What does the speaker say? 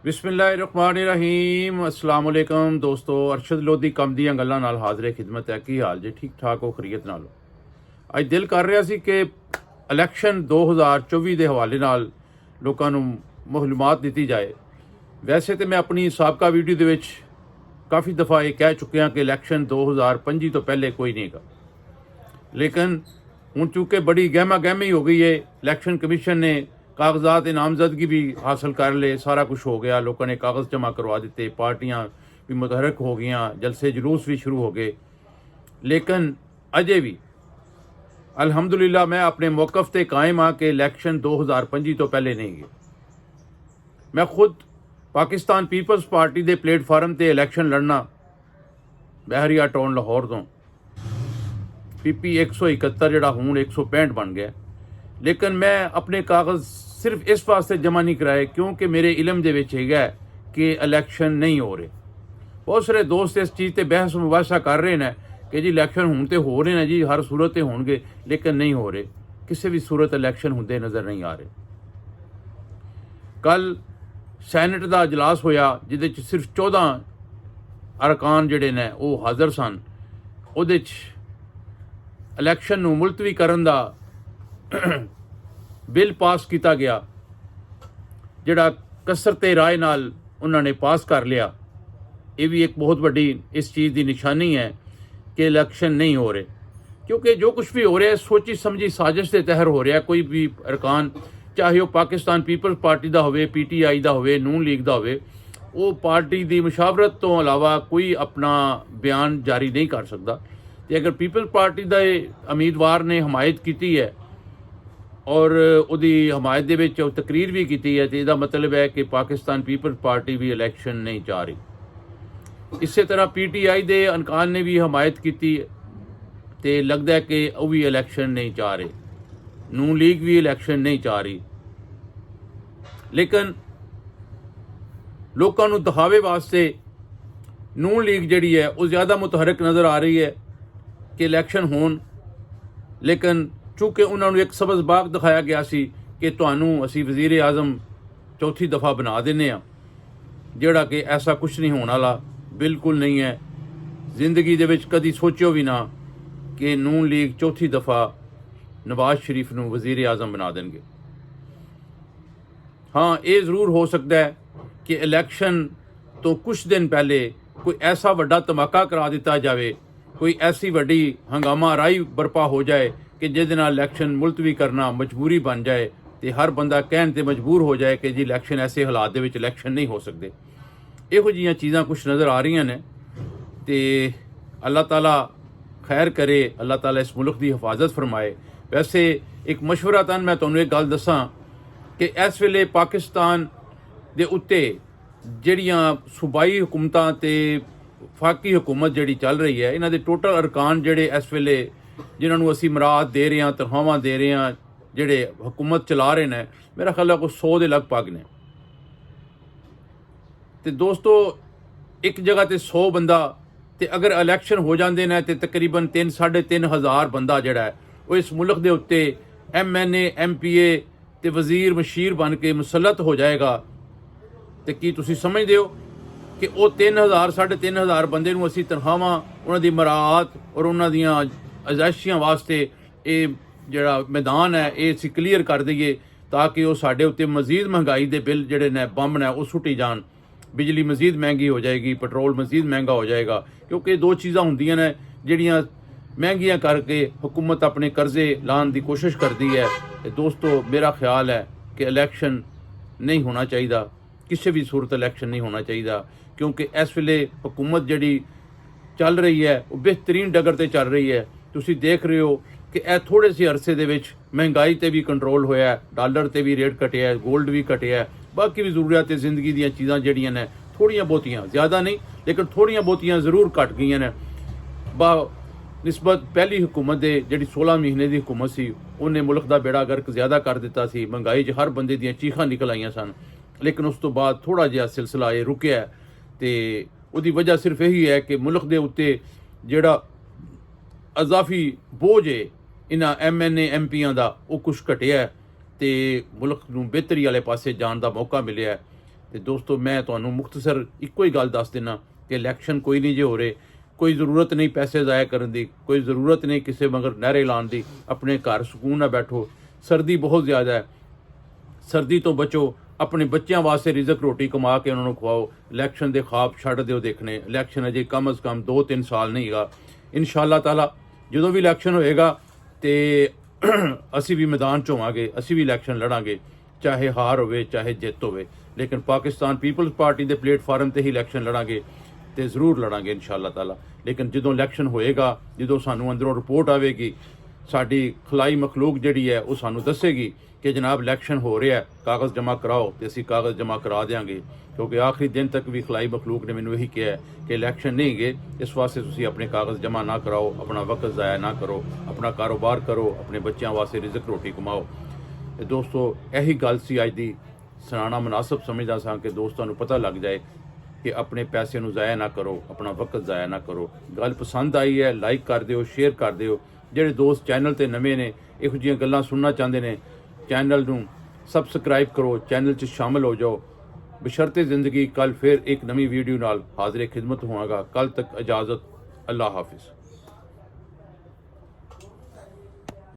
बिस्मिल्लाहिर्रहमानिर्रहीम। अस्सलाम वालेकुम दोस्तों, अरशद लोधी कम ਦੀਆਂ ਗੱਲਾਂ ਨਾਲ ਹਾਜ਼ਰੇ ਖਿਦਮਤ ਹੈ। ਕੀ ਹਾਲ ਜੇ? ਠੀਕ ਠਾਕ ਹੋ? ਖਰੀਅਤ ਨਾਲ ਹੋ? ਅੱਜ ਦਿਲ ਕਰ ਰਿਹਾ ਸੀ ਕਿ ਇਲੈਕਸ਼ਨ 2024 ਦੇ ਹਵਾਲੇ ਨਾਲ ਲੋਕਾਂ ਨੂੰ ਮਾਲੂਮਾਤ ਦਿੱਤੀ ਜਾਏ। ਵੈਸੇ ਤੇ ਮੈਂ ਆਪਣੀ ਸਾਬਕਾ ਵੀਡੀਓ ਦੇ ਵਿੱਚ ਕਾਫੀ ਦਫਾ ਇਹ ਕਹਿ ਚੁੱਕਿਆ ਕਿ ਇਲੈਕਸ਼ਨ 2025 ਤੋਂ ਪਹਿਲੇ ਕੋਈ ਨਹੀਂ ਹੈਗਾ, ਲੇਕਿन ਹੁਣ चूँकि बड़ी गहमा गहमी हो गई है, इलैक्शन कमीशन ने कागजात नामजदगी भी हासिल कर ले, सारा कुछ हो गया, लोगों ने कागज़ जमा करवा दिते, पार्टियां भी मुतहरक हो गई, जलसे जुलूस भी शुरू हो गए, लेकिन अजे भी अल्हम्दुलिल्लाह मैं अपने मौक़िफ़ ते कायम हाँ कि इलैक्शन 2025 तो पहले नहीं गए। मैं खुद पाकिस्तान पीपल्स पार्टी के प्लेटफार्म ते इलैक्शन लड़ना बहरिया टाउन लाहौर तो PP 171 जोड़ा हूँ 165 बन गया, लेकिन मैं अपने कागज़ सिर्फ इस वास्ते जमा नहीं कराए क्योंकि मेरे इलम दे विच है कि इलैक्शन नहीं हो रहे। बहुत सारे दोस्त इस चीज़ पर बहस मुबासा कर रहे हैं कि जी इलैक्शन हुण तो हो रहे हैं जी, हर सूरत ते होणगे, लेकिन नहीं हो रहे। किसी भी सूरत इलैक्शन होंदे नज़र नहीं आ रहे। कल सैनेट का इजलास होया जिहदे च सिर्फ 14 अरकान जिहड़े ने वो हाज़र सन। उहदे च इलैक्शन नूं मुलतवी करन दा बिल पास किया गया, जिहड़ा कसरते राय नाल उन्होंने पास कर लिया। ये भी एक बहुत बड़ी इस चीज़ की निशानी है कि इलैक्शन नहीं हो रहे, क्योंकि जो कुछ भी हो रहा है सोची समझी साजिश के तहत हो रहा है। कोई भी अरकान, चाहे वह पाकिस्तान पीपल्स पार्टी का होवे, PTI का होवे, नून लीग का होवे, वो पार्टी की मुशावरत तो अलावा कोई अपना बयान जारी नहीं कर सकता। तो अगर पीपल्स पार्टी का उम्मीदवार ने हमायत की है और उहदी हमायत दे विच तकरीर भी की है, तो इसका मतलब है कि पाकिस्तान पीपल्स पार्टी भी इलैक्शन नहीं चाह रही। इस तरह PTI के अरकान ने भी हमायत की, तो लगता है कि वह भी इलैक्शन नहीं चाह रहे, नून लीग भी इलैक्शन नहीं चाह रही। लेकिन लोगों को दिखावे वास्ते नून लीग जिहड़ी है वो ज़्यादा मुतहरक नज़र आ रही है कि इलैक्शन होण, लेकिन चूँकि उन्होंने एक सबज बाग दिखाया गया सी कि तुहानूं असीं वज़ीर आज़म चौथी दफ़ा बना देने आ, जिहड़ा कि ऐसा कुछ नहीं होने वाला, बिल्कुल नहीं है। जिंदगी दे विच कदी सोचियो भी ना कि नून लीग चौथी दफ़ा नवाज शरीफ नूं वज़ीर आज़म बना देंगे। हाँ, ये ज़रूर हो सकता है कि इलैक्शन तो कुछ दिन पहले कोई ऐसा वड्डा धमाका करा दिता जाए, कोई ऐसी वड्डी हंगामा राई बरपा हो जाए कि जिस नाल इलैक्शन मुलतवी करना मजबूरी बन जाए, तो हर बंदा कहन ते मजबूर हो जाए कि जी इलैक्शन ऐसे हालात दे विच इलैक्शन नहीं हो सकते। इहो जिहियां चीज़ां कुछ नज़र आ रही ने, तो अल्लाह ताला खैर करे, अल्लाह ताला इस मुल्क की हिफाजत फरमाए। वैसे एक मशवरा तन मैं तुहानूं एक गल दसां कि इस वेले पाकिस्तान दे उत्ते जिहड़ियां सूबाई हुकूमतां ते फाकी हुकूमत जिहड़ी चल रही है, इन्हां दे टोटल अरकान जिहड़े इस वेले जिन्होंने असी मराद दे रहे हैं, तनख्वाहां दे रहे हैं, जिहड़े हुकूमत चला रहे हैं, मेरा ख्याल है कोई 100 के लगभग ने। तो दोस्तों एक जगह ते 100 बंदा, तो अगर इलैक्शन हो जाते हैं तो तकरीबन 3-3.5 हज़ार बंदा जिहड़ा है वो इस मुल्क के उत्ते MNA MPA ते वज़ीर मशीर बन के मुसलत हो जाएगा। तो की तुसीं समझदे हो कि वो 3,000-3,500 बंदे नूं असीं तनख्वाहां, उन्हां दी मराहत और उन्हां दियां अजाइशियां वास्ते ये जिहड़ा मैदान है ये असीं क्लीयर कर दईए, ताकि वो साडे उत्ते मजीद महंगाई दे बिल जिहड़े ने बंब ने वो सुट्टी जान, बिजली मजीद महंगी हो जाएगी, पेट्रोल मजीद महंगा हो जाएगा, क्योंकि दो चीज़ां हुंदियां ने जिहड़ियां महंगियां करके हुकूमत अपने कर्जे लाने की कोशिश करती है। तो दोस्तों मेरा ख्याल है कि इलैक्शन नहीं होना चाहिए, किसी भी सूरत इलैक्शन नहीं होना चाहिए, क्योंकि इस वेले हुकूमत जिहड़ी चल रही है वो बेहतरीन डगर ते चल रही है। तुसी देख रहे हो कि यह थोड़े से अरसे दे विच महंगाई ते भी कंट्रोल होया, डॉलर ते भी रेट घटिया, गोल्ड भी घटिया, बाकी भी जरूरियात जिंदगी दी चीज़ां जिहड़ियां ने थोड़ियां बहुतियां, ज़्यादा नहीं लेकिन थोड़ियां बहुतियां जरूर घट गई ने बा निस्बत पहली हुकूमत दे। जिहड़ी 16 महीने की हुकूमत सी उन्हें मुल्क का बेड़ा गर्क ज़्यादा कर दिता सी, महंगाई च हर बंदे दियां चीखां निकल आईयां सन, लेकिन उस तो बाद थोड़ा जिहा सिलसिला ये रुकिया। तो उसकी वजह सिर्फ यही है कि मुल्क के उत्ते जिहड़ा अजाफी बोझ है इन्हां MNA MPआं दा वो कुछ घटिया, तो मुल्क नूं बेहतरी वाले पासे जाण दा मौका मिलिया। ਤੇ ਦੋਸਤੋ ਮੈਂ ਤੁਹਾਨੂੰ ਮੁਖਤਸਰ ਇੱਕੋ ਹੀ ਗੱਲ ਦੱਸ ਦਿੰਦਾ ਕਿ ਇਲੈਕਸ਼ਨ ਕੋਈ ਨਹੀਂ ਜੇ ਹੋ ਰਹੇ, ਕੋਈ ਜ਼ਰੂਰਤ ਨਹੀਂ ਪੈਸੇ ਜ਼ਾਇਆ ਕਰਨ ਦੀ, ਕੋਈ ਜ਼ਰੂਰਤ ਨਹੀਂ ਕਿਸੇ ਮਗਰ ਨਾਅਰੇ ਲਾਉਣ ਦੀ। ਆਪਣੇ ਘਰ ਸਕੂਨ ਨਾਲ ਬੈਠੋ। ਸਰਦੀ ਬਹੁਤ ਜ਼ਿਆਦਾ ਹੈ, ਸਰਦੀ ਤੋਂ ਬਚੋ। ਆਪਣੇ ਬੱਚਿਆਂ ਵਾਸਤੇ ਰਿਜ਼ਕ ਰੋਟੀ ਕਮਾ ਕੇ ਉਹਨਾਂ ਨੂੰ ਖਵਾਓ। ਇਲੈਕਸ਼ਨ ਦੇ ਖਾਬ ਛੱਡ ਦਿਓ ਦੇਖਣੇ। ਇਲੈਕਸ਼ਨ ਅਜੇ ਕਮ ਅਜ਼ ਕਮ 2-3 ਸਾਲ ਨਹੀਂ ਹੈਗਾ। ਇਨਸ਼ਾਅੱਲਾ ਤਾਲਾ ਜਦੋਂ ਵੀ ਇਲੈਕਸ਼ਨ ਹੋਏਗਾ ਤੇ ਅਸੀਂ ਵੀ ਮੈਦਾਨ 'ਚ ਹੋਵਾਂਗੇ, ਅਸੀਂ ਵੀ ਇਲੈਕਸ਼ਨ ਲੜਾਂਗੇ, ਚਾਹੇ ਹਾਰ ਹੋਵੇ ਚਾਹੇ ਜਿੱਤ ਹੋਵੇ। ਲੇਕਿਨ ਪਾਕਿਸਤਾਨ ਪੀਪਲਜ਼ ਪਾਰਟੀ ਦੇ ਪਲੇਟਫਾਰਮ ਤੇ ਹੀ ਇਲੈਕਸ਼ਨ ਲੜਾਂਗੇ ਤੇ ਜ਼ਰੂਰ ਲੜਾਂਗੇ ਇਨਸ਼ਾਅੱਲਾ ਤਾਲਾ। ਲੇਕਿਨ ਜਦੋਂ ਇਲੈਕਸ਼ਨ ਹੋਏਗਾ, ਜਦੋਂ ਸਾਨੂੰ ਅੰਦਰੋਂ ਰਿਪੋਰਟ ਆਵੇਗੀ, ਸਾਡੀ ਖਲਾਈ ਮਖਲੂਕ ਜਿਹੜੀ ਹੈ ਉਹ ਸਾਨੂੰ ਦੱਸੇਗੀ ਕਿ ਜਨਾਬ ਇਲੈਕਸ਼ਨ ਹੋ ਰਿਹਾ, ਕਾਗਜ਼ ਜਮ੍ਹਾਂ ਕਰਾਓ, ਤੇ ਅਸੀਂ ਕਾਗਜ਼ ਜਮ੍ਹਾਂ ਕਰਾ ਦਿਆਂਗੇ। ਕਿਉਂਕਿ ਆਖਰੀ ਦਿਨ ਤੱਕ ਵੀ ਖਲਾਈ ਮਖਲੂਕ ਨੇ ਮੈਨੂੰ ਇਹੀ ਕਿਹਾ ਕਿ ਇਲੈਕਸ਼ਨ ਨਹੀਂ ਗਏ, ਇਸ ਵਾਸਤੇ ਤੁਸੀਂ ਆਪਣੇ ਕਾਗਜ਼ ਜਮ੍ਹਾਂ ਨਾ ਕਰਾਓ, ਆਪਣਾ ਵਕਤ ਜ਼ਾਇਆ ਨਾ ਕਰੋ, ਆਪਣਾ ਕਾਰੋਬਾਰ ਕਰੋ, ਆਪਣੇ ਬੱਚਿਆਂ ਵਾਸਤੇ ਰਿਜ਼ਕ ਰੋਟੀ ਕਮਾਓ। ਤੇ ਦੋਸਤੋ ਇਹੀ ਗੱਲ ਸੀ ਅੱਜ ਦੀ ਸੁਣਾਉਣਾ ਮੁਨਾਸਬ ਸਮਝਦਾ ਸਾਂ ਕਿ ਦੋਸਤਾਂ ਨੂੰ ਪਤਾ ਲੱਗ ਜਾਏ ਕਿ ਆਪਣੇ ਪੈਸੇ ਨੂੰ ਜ਼ਾਇਆ ਨਾ ਕਰੋ, ਆਪਣਾ ਵਕਤ ਜ਼ਾਇਆ ਨਾ ਕਰੋ। ਗੱਲ ਪਸੰਦ ਆਈ ਹੈ, ਲਾਈਕ ਕਰ ਦਿਓ, ਸ਼ੇਅਰ ਕਰ ਦਿਓ। ਜਿਹੜੇ ਦੋਸਤ ਚੈਨਲ ਤੇ ਨਵੇਂ ਨੇ, ਇਹੋ ਜਿਹੀਆਂ ਗੱਲਾਂ ਸੁਣਨਾ ਚਾਹੁੰਦੇ ਨੇ, ਚੈਨਲ ਨੂੰ ਸਬਸਕ੍ਰਾਈਬ ਕਰੋ, ਚੈਨਲ 'ਚ ਸ਼ਾਮਲ ਹੋ ਜਾਓ। ਬਸ਼ਰਤੇ ਜ਼ਿੰਦਗੀ ਕੱਲ ਫਿਰ ਇੱਕ ਨਵੀਂ ਵੀਡੀਓ ਨਾਲ ਹਾਜ਼ਰ ਖਿਦਮਤ ਹੋਵਾਂਗਾ। ਕੱਲ ਤੱਕ ਇਜਾਜ਼ਤ, ਅੱਲਾ ਹਾਫਿਜ਼।